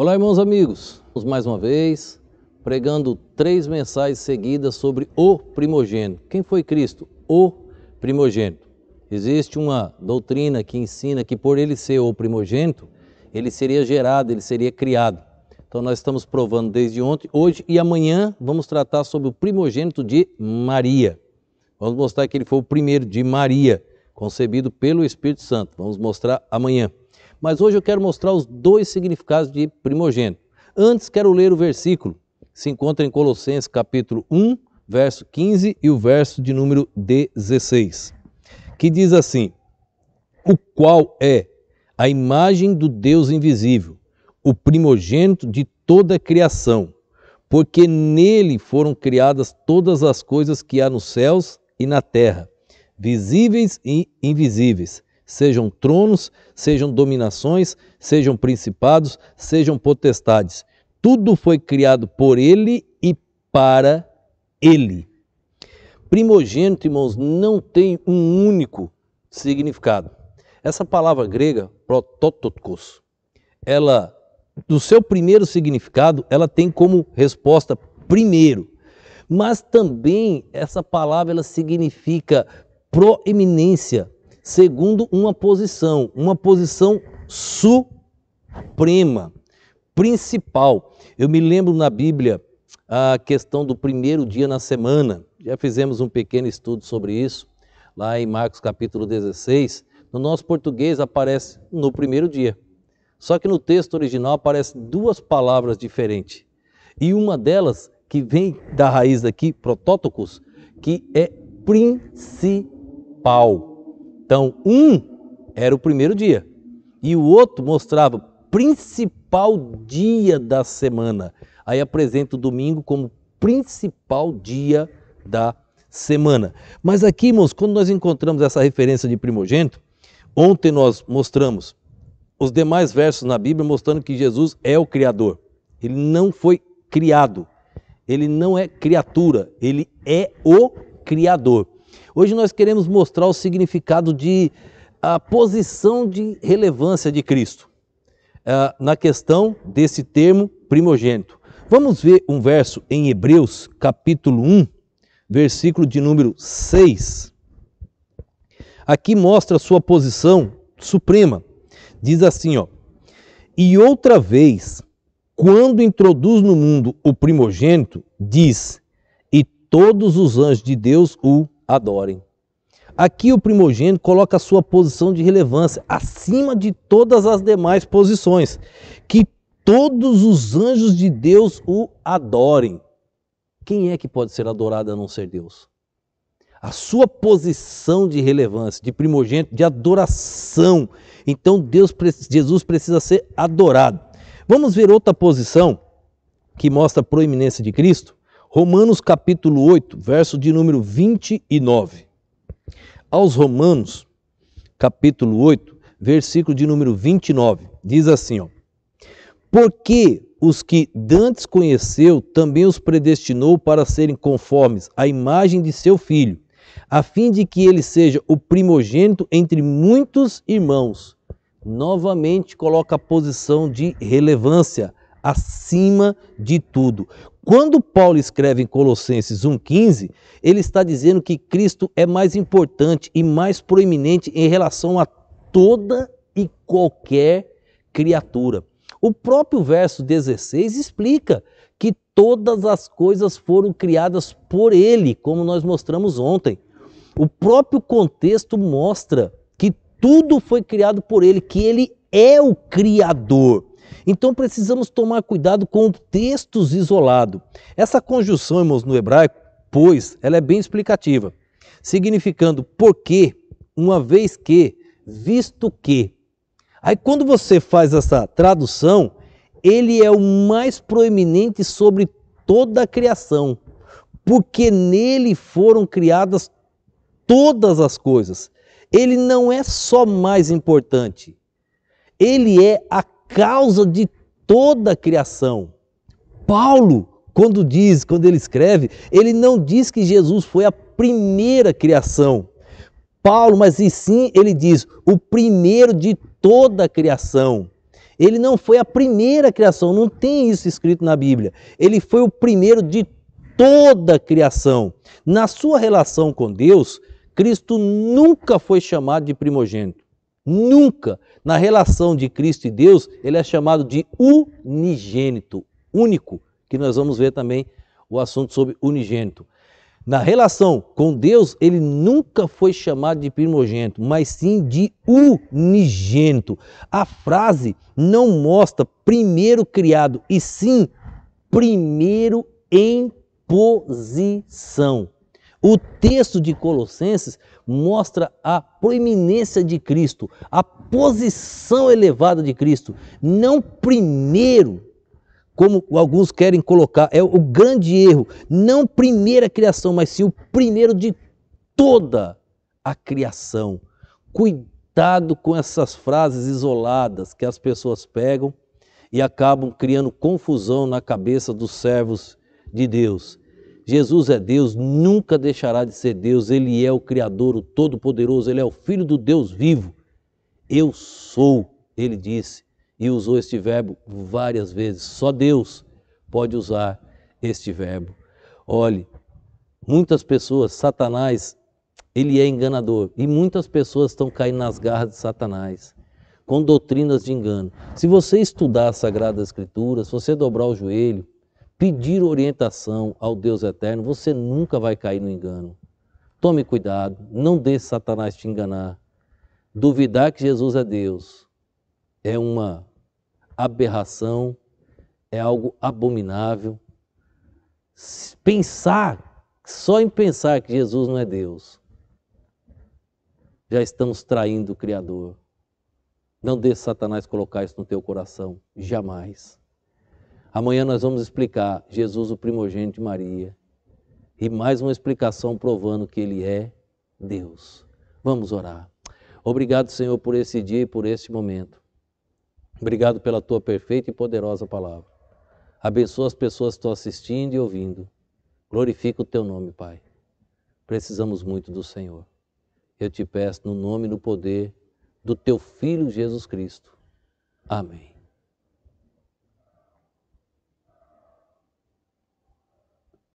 Olá, irmãos amigos, mais uma vez pregando 3 mensagens seguidas sobre o primogênito. Quem foi Cristo? O primogênito. Existe uma doutrina que ensina que por ele ser o primogênito, ele seria gerado, ele seria criado. Então nós estamos provando desde ontem, hoje e amanhã vamos tratar sobre o primogênito de Maria. Vamos mostrar que ele foi o primeiro de Maria, concebido pelo Espírito Santo. Vamos mostrar amanhã. Mas hoje eu quero mostrar os 2 significados de primogênito. Antes quero ler o versículo, se encontra em Colossenses capítulo 1, verso 15 e o verso de número 16, que diz assim: o qual é a imagem do Deus invisível, o primogênito de toda a criação, porque nele foram criadas todas as coisas que há nos céus e na terra, visíveis e invisíveis, sejam tronos, sejam dominações, sejam principados, sejam potestades. Tudo foi criado por ele e para ele. Primogênito, irmãos, não tem um único significado. Essa palavra grega, prototokos, ela, do seu primeiro significado, ela tem como resposta primeiro. Mas também essa palavra ela significa proeminência, segundo uma posição suprema, principal. Eu me lembro na Bíblia a questão do primeiro dia na semana. Já fizemos um pequeno estudo sobre isso, lá em Marcos capítulo 16. No nosso português aparece no primeiro dia. Só que no texto original aparecem 2 palavras diferentes. E uma delas, que vem da raiz daqui, protótokos, que é principal. Então, um era o primeiro dia e o outro mostrava principal dia da semana. Aí apresenta o domingo como principal dia da semana. Mas aqui, irmãos, quando nós encontramos essa referência de primogênito, ontem nós mostramos os demais versos na Bíblia mostrando que Jesus é o Criador. Ele não foi criado, ele não é criatura, ele é o Criador. Hoje nós queremos mostrar o significado de a posição de relevância de Cristo na questão desse termo primogênito. Vamos ver um verso em Hebreus, capítulo 1, versículo de número 6. Aqui mostra a sua posição suprema. Diz assim, ó: e outra vez, quando introduz no mundo o primogênito, diz: e todos os anjos de Deus o adorem. Aqui o primogênito coloca a sua posição de relevância acima de todas as demais posições, que todos os anjos de Deus o adorem. Quem é que pode ser adorado a não ser Deus? A sua posição de relevância, de primogênito, de adoração. Então Jesus precisa ser adorado. Vamos ver outra posição que mostra a proeminência de Cristo? Romanos capítulo 8, verso de número 29. Aos Romanos, capítulo 8, versículo de número 29, diz assim, ó: porque os que dantes conheceu, também os predestinou para serem conformes à imagem de seu Filho, a fim de que ele seja o primogênito entre muitos irmãos. Novamente coloca a posição de relevância acima de tudo. Quando Paulo escreve em Colossenses 1,15, ele está dizendo que Cristo é mais importante e mais proeminente em relação a toda e qualquer criatura. O próprio verso 16 explica que todas as coisas foram criadas por ele, como nós mostramos ontem. O próprio contexto mostra que tudo foi criado por ele, que ele é o Criador. Então precisamos tomar cuidado com textos isolados. Essa conjunção, irmãos, no hebraico, pois, ela é bem explicativa, significando porque, uma vez que, visto que. Aí quando você faz essa tradução, ele é o mais proeminente sobre toda a criação, porque nele foram criadas todas as coisas. Ele não é só mais importante, ele é a causa de toda a criação. Paulo, quando ele escreve, ele não diz que Jesus foi a primeira criação. Paulo, mas e sim, ele diz, o primeiro de toda a criação. Ele não foi a primeira criação, não tem isso escrito na Bíblia. Ele foi o primeiro de toda a criação. Na sua relação com Deus, Cristo nunca foi chamado de primogênito. Nunca. Na relação de Cristo e Deus, ele é chamado de unigênito, único, que nós vamos ver também o assunto sobre unigênito. Na relação com Deus, ele nunca foi chamado de primogênito, mas sim de unigênito. A frase não mostra primeiro criado, e sim primeiro em posição. O texto de Colossenses mostra a proeminência de Cristo, a posição elevada de Cristo, não primeiro, como alguns querem colocar, é o grande erro, não primeira criação, mas sim o primeiro de toda a criação. Cuidado com essas frases isoladas que as pessoas pegam e acabam criando confusão na cabeça dos servos de Deus. Jesus é Deus, nunca deixará de ser Deus, Ele é o Criador, o Todo-Poderoso, Ele é o Filho do Deus vivo. Eu sou, Ele disse, e usou este verbo várias vezes. Só Deus pode usar este verbo. Olhe, muitas pessoas, Satanás, ele é enganador, e muitas pessoas estão caindo nas garras de Satanás, com doutrinas de engano. Se você estudar a Sagrada Escritura, se você dobrar o joelho, pedir orientação ao Deus eterno, você nunca vai cair no engano. Tome cuidado, não deixe Satanás te enganar. Duvidar que Jesus é Deus é uma aberração, é algo abominável. Só em pensar que Jesus não é Deus, já estamos traindo o Criador. Não deixe Satanás colocar isso no teu coração, jamais. Amanhã nós vamos explicar Jesus, o primogênito de Maria, e mais uma explicação provando que Ele é Deus. Vamos orar. Obrigado, Senhor, por esse dia e por este momento. Obrigado pela Tua perfeita e poderosa palavra. Abençoa as pessoas que estão assistindo e ouvindo. Glorifica o Teu nome, Pai. Precisamos muito do Senhor. Eu te peço no nome e no poder do Teu Filho Jesus Cristo. Amém.